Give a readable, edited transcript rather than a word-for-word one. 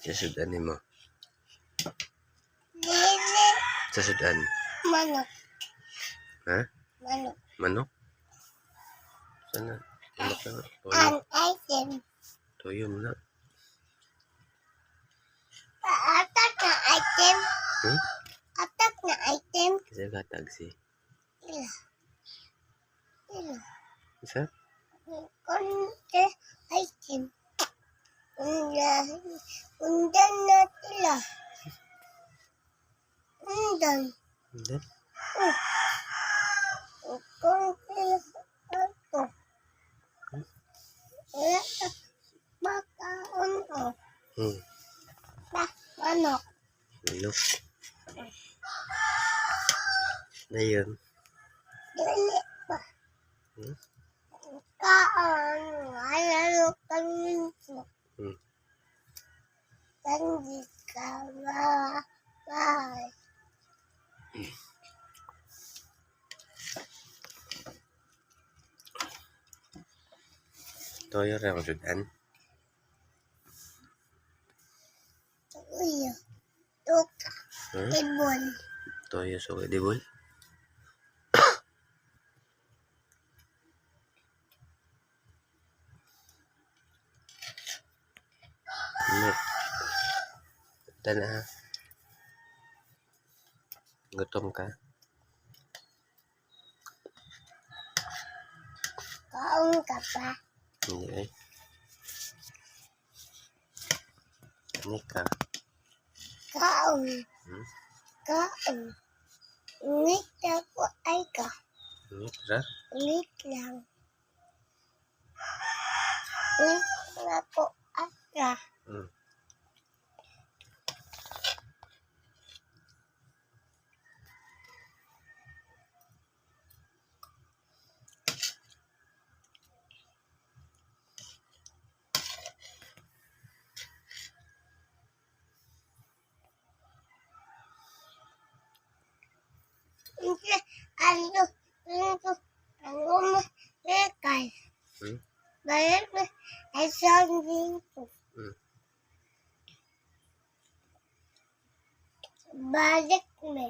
Sasudan mo. Lili. Sasudan. Manok. Ha? Manok. Manok? Sana? Manok na. An item. Toyo mo na. Atak na item. Hmm? Atak na item. Kasi gatag si. Ila. Ila. Isa? Konti item. Undan na sila. Undan. Hindi. Konti ako. Wala ka makaon o. Manok. Manok. Na yun. Dili pa. Hmm? Kaon. Alalo kanito. Kandi ka bahay. Toyo rin ako sudan. Uyo. Tuka. Ibon. Toyo so edible. Ano? Tana ha. Gutom ka. Kaon ka pa. Hindi eh. Ano ka? Kaon. Kaon. Ulit ako ay ka. Ano ra? Ulit lang. Ulit ako ay ka. Ano lekay. Balik mo ay sanding ko. Balik mo.